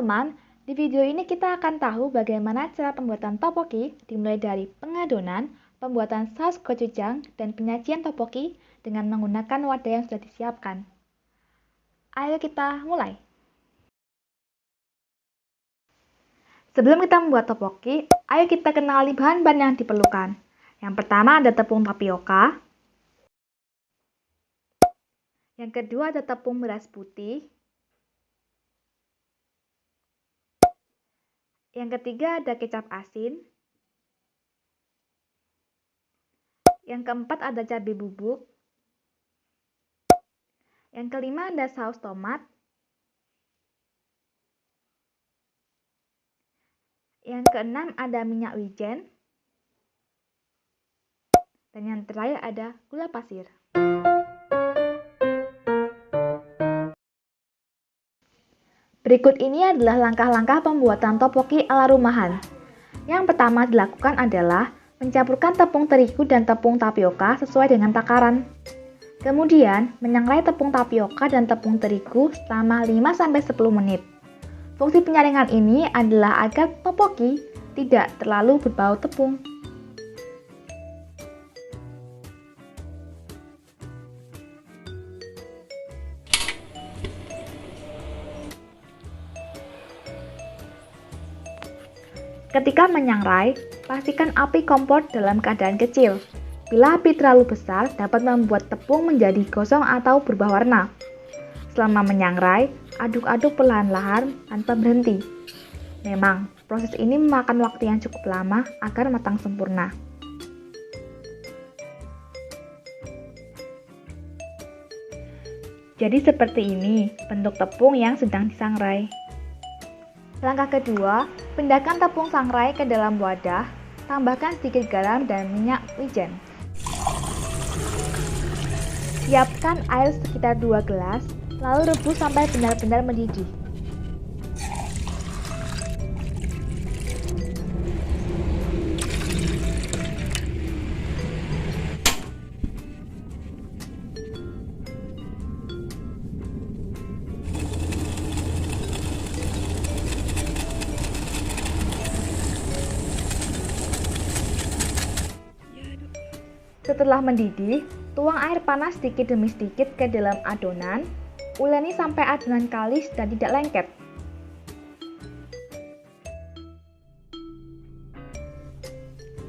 teman-teman, di video ini kita akan tahu bagaimana cara pembuatan tteokbokki dimulai dari pengadonan, pembuatan saus gochujang, dan penyajian tteokbokki dengan menggunakan wadah yang sudah disiapkan. Ayo kita mulai. Sebelum kita membuat tteokbokki, ayo kita kenali bahan-bahan yang diperlukan. Yang pertama ada tepung tapioka. Yang kedua ada tepung beras putih. Yang ketiga ada kecap asin. Yang keempat ada cabai bubuk. Yang kelima ada saus tomat. Yang keenam ada minyak wijen. Dan yang terakhir ada gula pasir. Berikut ini adalah langkah-langkah pembuatan tteokbokki ala rumahan. Yang pertama dilakukan adalah mencampurkan tepung terigu dan tepung tapioka sesuai dengan takaran. Kemudian, menyangrai tepung tapioka dan tepung terigu selama 5-10 menit. Fungsi penyaringan ini adalah agar tteokbokki tidak terlalu berbau tepung. Ketika menyangrai, pastikan api kompor dalam keadaan kecil. Bila api terlalu besar, dapat membuat tepung menjadi gosong atau berubah warna. Selama menyangrai, aduk-aduk perlahan-lahan tanpa berhenti. Memang, proses ini memakan waktu yang cukup lama agar matang sempurna. Jadi seperti ini bentuk tepung yang sedang disangrai. Langkah kedua, pindahkan tepung sangrai ke dalam wadah, tambahkan sedikit garam dan minyak wijen. Siapkan air sekitar 2 gelas, lalu rebus sampai benar-benar mendidih. Setelah mendidih, tuang air panas sedikit demi sedikit ke dalam adonan. Uleni sampai adonan kalis dan tidak lengket.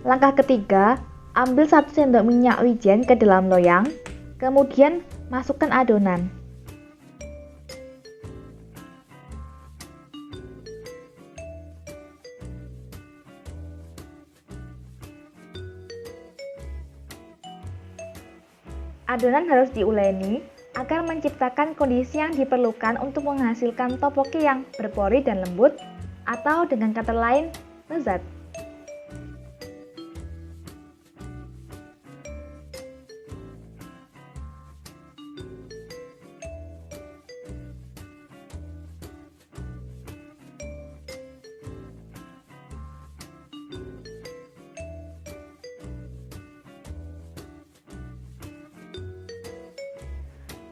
Langkah ketiga, ambil 1 sendok minyak wijen ke dalam loyang, kemudian masukkan adonan. Adonan harus diuleni agar menciptakan kondisi yang diperlukan untuk menghasilkan tteokbokki yang berpori dan lembut, atau dengan kata lain, lezat.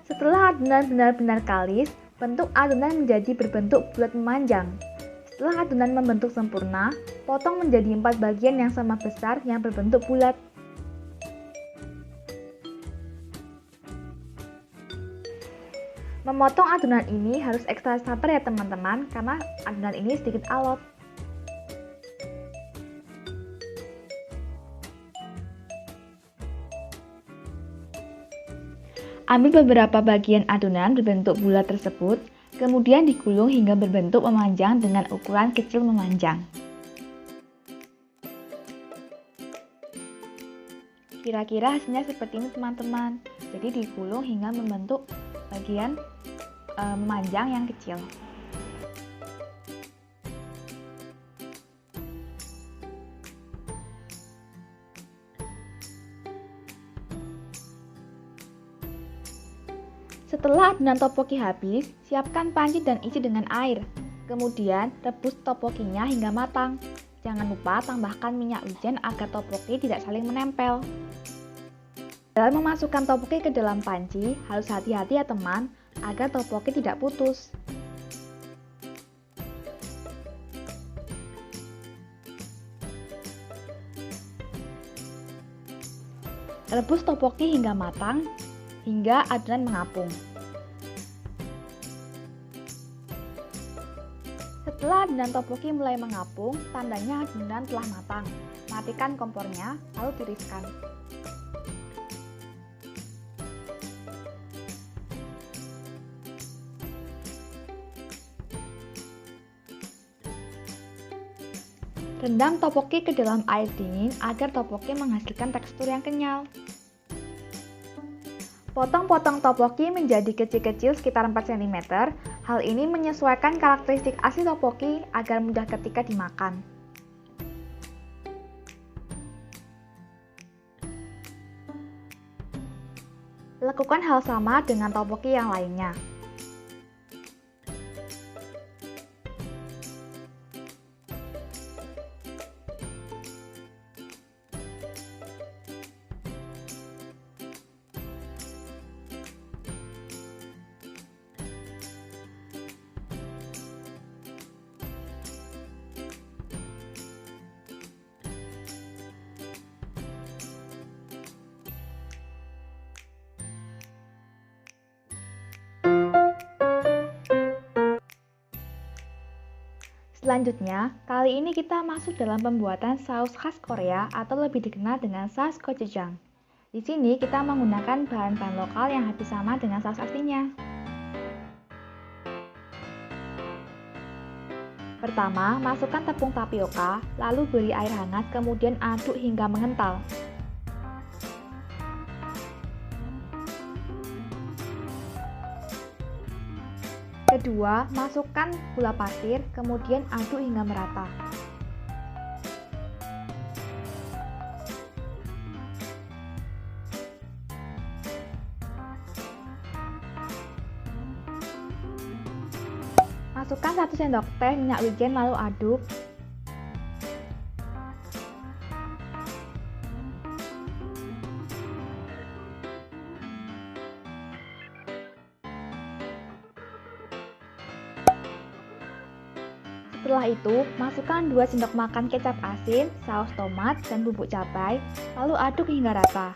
Setelah adonan benar-benar kalis, bentuk adonan menjadi berbentuk bulat memanjang. Setelah adonan membentuk sempurna, potong menjadi 4 bagian yang sama besar yang berbentuk bulat. Memotong adonan ini harus ekstra sabar ya teman-teman, karena adonan ini sedikit alot. Ambil beberapa bagian adonan berbentuk bulat tersebut, kemudian digulung hingga berbentuk memanjang dengan ukuran kecil memanjang. Kira-kira hasilnya seperti ini teman-teman. Jadi digulung hingga membentuk bagian memanjang yang kecil. Setelah adonan tteokbokki habis, siapkan panci dan isi dengan air. Kemudian, rebus tteokbokkinya hingga matang. Jangan lupa tambahkan minyak wijen agar tteokbokki tidak saling menempel. Dalam memasukkan tteokbokki ke dalam panci, harus hati-hati ya teman, agar tteokbokki tidak putus. Rebus topoki hingga matang, hingga adonan mengapung. Setelah adonan topoki mulai mengapung, tandanya adonan telah matang. Matikan kompornya, lalu tiriskan. Rendam topoki ke dalam air dingin agar topoki menghasilkan tekstur yang kenyal. Potong-potong topoki menjadi kecil-kecil sekitar 4 cm. Hal ini menyesuaikan karakteristik asli topoki agar mudah ketika dimakan. Lakukan hal sama dengan topoki yang lainnya. Selanjutnya, kali ini kita masuk dalam pembuatan saus khas Korea atau lebih dikenal dengan saus gochujang. Di sini kita menggunakan bahan-bahan lokal yang hampir sama dengan saus aslinya. Pertama, masukkan tepung tapioka, lalu beri air hangat, kemudian aduk hingga mengental. Kedua, masukkan gula pasir, kemudian aduk hingga merata. Masukkan 1 sendok teh minyak wijen lalu aduk. Setelah itu, masukkan 2 sendok makan kecap asin, saus tomat, dan bubuk cabai, lalu aduk hingga rata.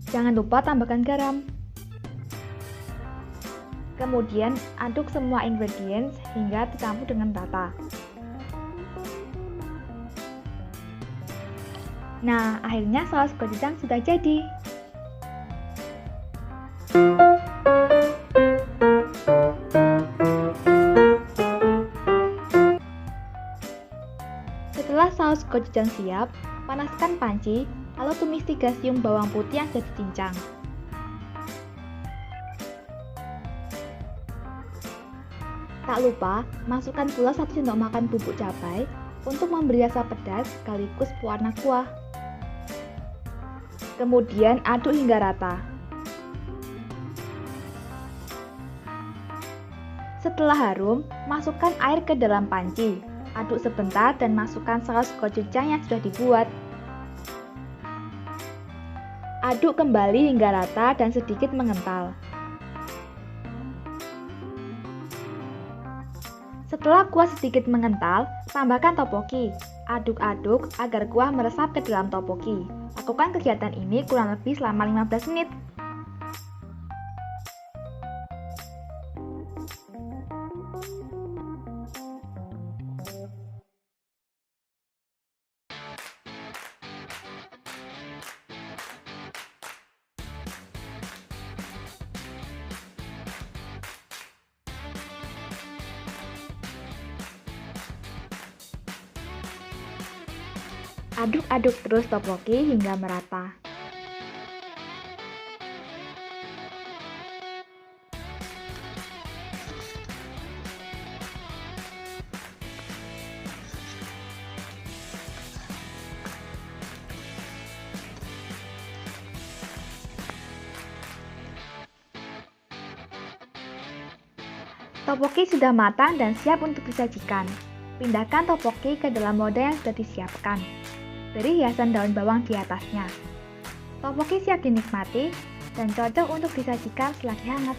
Jangan lupa tambahkan garam. Kemudian aduk semua ingredients hingga tercampur dengan rata. Nah, akhirnya saus gochujang sudah jadi. Setelah saus gochujang siap, panaskan panci, lalu tumis 3 siung bawang putih yang sudah dicincang. Tak lupa, masukkan pula 1 sendok makan bubuk cabai untuk memberi rasa pedas sekaligus pewarna kuah. Kemudian aduk hingga rata. Setelah harum, masukkan air ke dalam panci. Aduk sebentar dan masukkan saus gochujang yang sudah dibuat. Aduk kembali hingga rata dan sedikit mengental. Setelah kuah sedikit mengental, tambahkan topoki. Aduk-aduk agar kuah meresap ke dalam topoki. Lakukan kegiatan ini kurang lebih selama 15 menit. Aduk-aduk terus topoki hingga merata. Topoki sudah matang dan siap untuk disajikan. Pindahkan topoki ke dalam wadah yang sudah disiapkan. Beri hiasan daun bawang di atasnya. Topoki siap dinikmati dan cocok untuk disajikan selagi hangat.